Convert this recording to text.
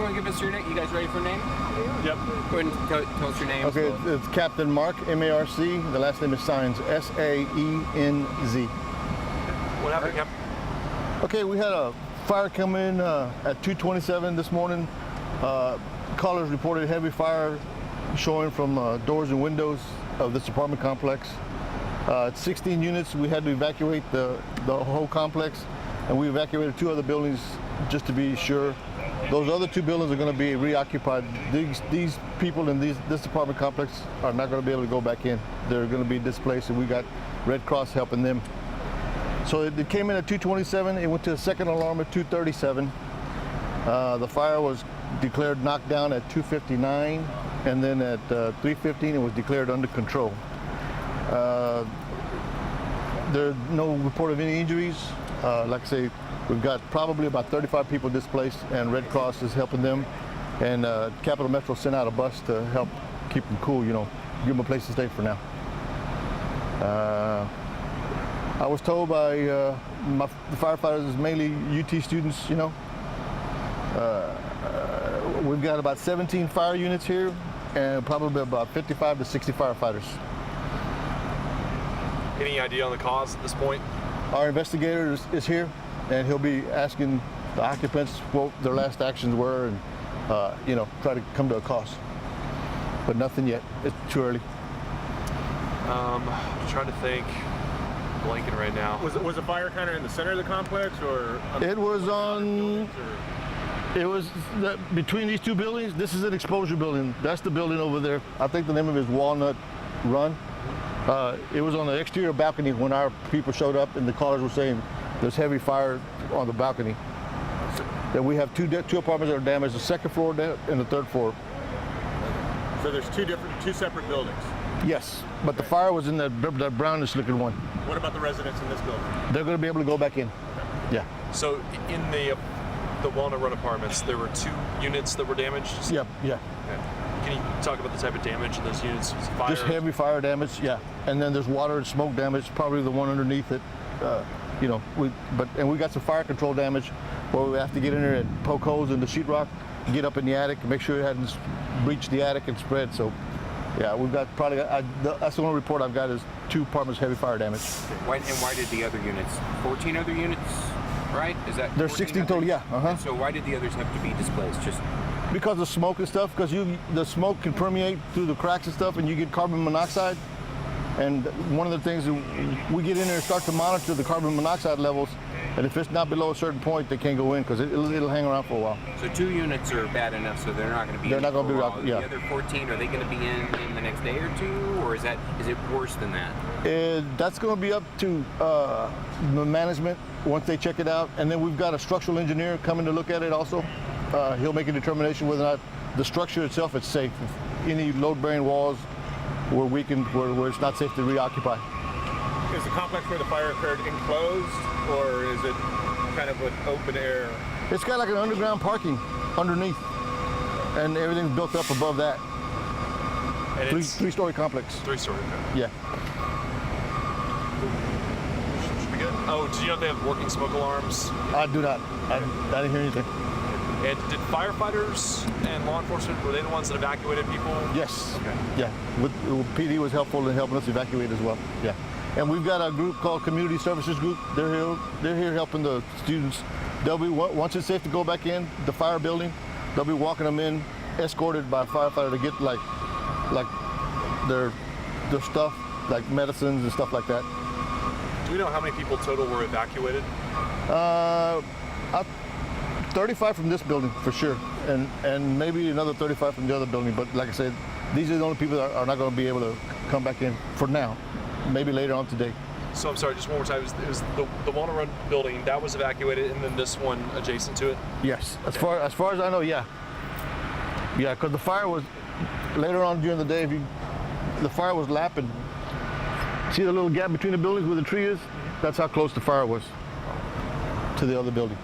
want to give us your name? You guys ready for a name? Yep. Go ahead and tell us your name. Okay, it's Captain Marc, M-A-R-C. The last name is Saenz, S-A-E-N-Z. What happened, Captain? Okay, we had a fire come in at 2:27 this morning. Callers reported heavy fire showing from doors and windows of this apartment complex. It's 16 units. We had to evacuate the whole complex, and we evacuated 2 other buildings just to be sure. Those other 2 buildings are going to be reoccupied. These people in this apartment complex are not going to be able to go back in. They're going to be displaced, and we got Red Cross helping them. So it came in at 2:27. It went to a second alarm at 2:37. The fire was declared knocked down at 2:59, and then at 3:15 it was declared under control. There's no report of any injuries. Like I say, we've got probably about 35 people displaced, and Red Cross is helping them. And Capital Metro sent out a bus to help keep them cool, you know, give them a place to stay for now. I was told by the firefighters, is mainly UT students, you know. We've got about 17 fire units here, and probably about 55 to 60 firefighters. Any idea on the cause at this point? Our investigator is here, and he'll be asking the occupants what their last actions were, and you know, try to come to a cause. But nothing yet. It's too early. I'm trying to think. Blanking right now. Was the fire kind of in the center of the complex, or? It was on. It was between these 2 buildings. This is an exposure building. That's the building over there. I think the name of it is Walnut Run. It was on the exterior balcony when our people showed up, and the callers were saying there's heavy fire on the balcony. That we have 2 apartments that are damaged, the 2nd floor and the 3rd floor. So there's 2 separate buildings. Yes, but the fire was in that brownish looking one. What about the residents in this building? They're going to be able to go back in. Yeah. So in the Walnut Run apartments, there were 2 units that were damaged? Yeah, yeah. Okay. Can you talk about the type of damage in those units? Fire? Just heavy fire damage, yeah. And then there's water and smoke damage, probably the one underneath it. You know, and we got some fire control damage where we have to get in there and poke holes in the sheetrock, get up in the attic and make sure it hadn't breached the attic and spread. So, yeah, we've got probably, that's the only report I've got is 2 apartments heavy fire damage. Why did the other units, 14 other units, right? Is that There's 16 total, yeah. And so why did the others have to be displaced? Just because of smoke and stuff, because the smoke can permeate through the cracks and stuff, and you get carbon monoxide. And one of the things, we get in there and start to monitor the carbon monoxide levels, and if it's not below a certain point, they can't go in because it'll hang around for a while. So 2 units are bad enough, so they're not going to be. They're not going to be. Yeah. The other 14, are they going to be in the next day or 2, or is it worse than that? That's going to be up to the management once they check it out, and then we've got a structural engineer coming to look at it also. He'll make a determination whether or not the structure itself is safe. If any load-bearing walls were weakened, where it's not safe to reoccupy. Is the complex where the fire occurred enclosed, or is it kind of with open air? It's got like an underground parking underneath, and everything's built up above that. And it's 3-story complex. 3-story. Okay. Yeah. Should be good. Oh, do you know if they have working smoke alarms? I do not. I didn't hear anything. And did firefighters and law enforcement, were they the ones that evacuated people? Yes. Okay. Yeah. PD was helpful in helping us evacuate as well. Yeah. And we've got a group called Community Services Group. They're here helping the students. They'll be, once it's safe to go back in the fire building, they'll be walking them in, escorted by a firefighter to get like their stuff, like medicines and stuff like that. Do we know how many people total were evacuated? 35 from this building for sure, and maybe another 35 from the other building. But like I said, these are the only people that are not going to be able to come back in for now. Maybe later on today. So I'm sorry, just one more time. It was the Walnut Run building that was evacuated, and then this one adjacent to it. Yes, as far as I know, yeah. Yeah, because the fire was later on during the day. The fire was lapping. See the little gap between the buildings where the tree is? That's how close the fire was to the other building.